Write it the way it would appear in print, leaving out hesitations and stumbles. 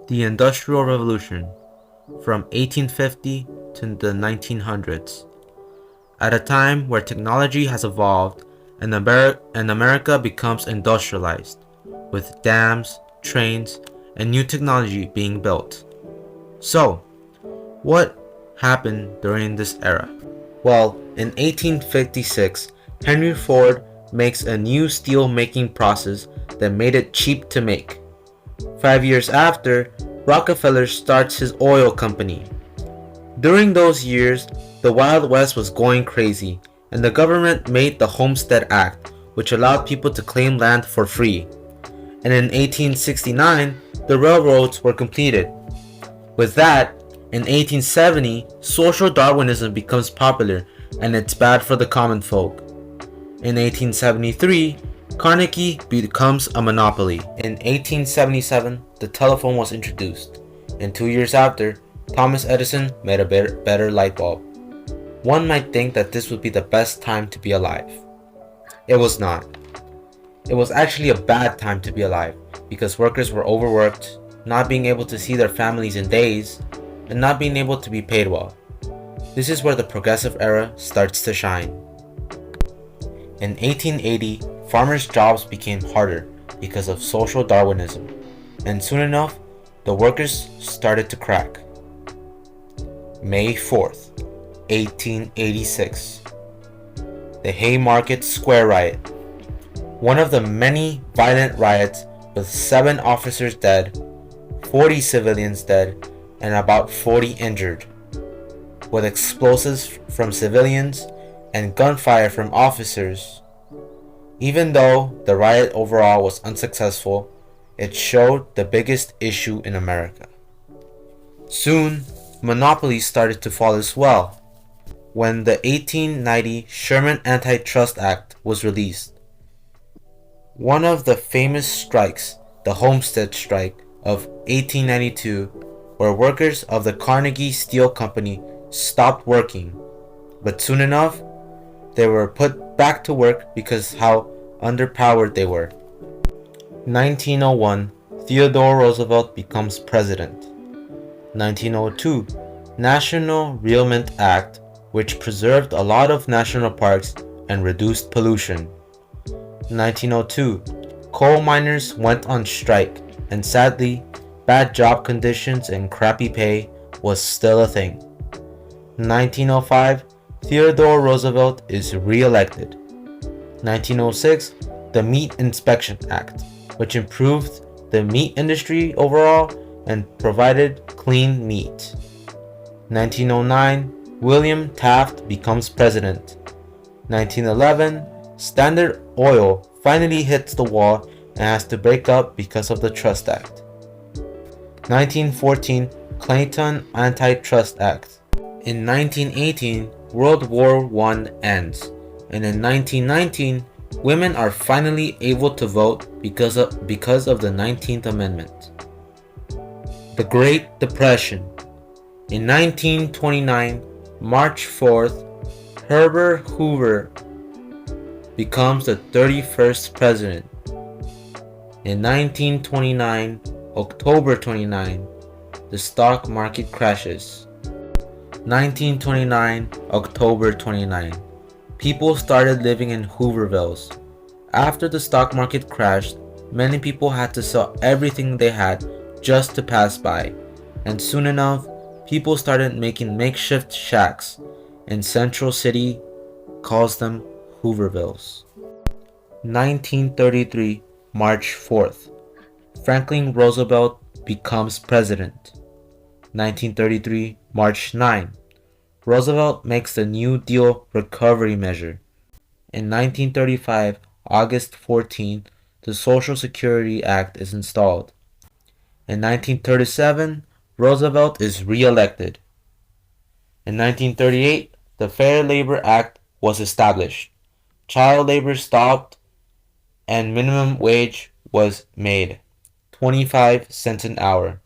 The Industrial Revolution, from 1850 to the 1900s. At a time where technology has evolved and America becomes industrialized, with dams, trains, and new technology being built. So, what happened during this era? Well, in 1856, Henry Ford makes a new steel making process that made it cheap to make. 5 years after, Rockefeller starts his oil company. During those years, the Wild West was going crazy, and the government made the Homestead Act, which allowed people to claim land for free. And in 1869, the railroads were completed. With that, in 1870, social Darwinism becomes popular, and it's bad for the common folk. In 1873, Carnegie becomes a monopoly. In 1877, the telephone was introduced, and 2 years after, Thomas Edison made a better light bulb. One might think that this would be the best time to be alive. It was not. It was actually a bad time to be alive because workers were overworked, not being able to see their families in days, and not being able to be paid well. This is where the progressive era starts to shine. In 1880, farmers' jobs became harder because of social Darwinism, and soon enough, the workers started to crack. May 4th, 1886. The Haymarket Square Riot. One of the many violent riots with 7 officers dead, 40 civilians dead, and about 40 injured, with explosives from civilians and gunfire from officers. Even though the riot overall was unsuccessful, it showed the biggest issue in America. Soon, monopolies started to fall as well, when the 1890 Sherman Antitrust Act was released. One of the famous strikes, the Homestead Strike of 1892, where workers of the Carnegie Steel Company stopped working, but soon enough, they were put back to work because how underpowered they were. 1901, Theodore Roosevelt becomes president. 1902, National Realment Act, which preserved a lot of national parks and reduced pollution. 1902, coal miners went on strike, and sadly, bad job conditions and crappy pay was still a thing. 1905, Theodore Roosevelt is re-elected. 1906, the Meat Inspection Act, which improved the meat industry overall and provided clean meat. 1909, William Taft becomes president. 1911, Standard Oil finally hits the wall and has to break up because of the Trust Act. 1914, Clayton Antitrust Act. In 1918, World War I ends, and in 1919, women are finally able to vote because of the 19th Amendment. The Great Depression. In 1929, March 4th, Herbert Hoover becomes the 31st president. In 1929, October 29, the stock market crashes. 1929, October 29. People started living in Hoovervilles. After the stock market crashed, many people had to sell everything they had just to pass by, and soon enough, people started making makeshift shacks, and Central City calls them Hoovervilles. 1933, March 4th. Franklin Roosevelt becomes president. 1933, March 9. Roosevelt makes the New Deal recovery measure. In 1935, August 14, the Social Security Act is installed. In 1937, Roosevelt is re-elected. In 1938, the Fair Labor Act was established. Child labor stopped and minimum wage was made, 25 cents an hour.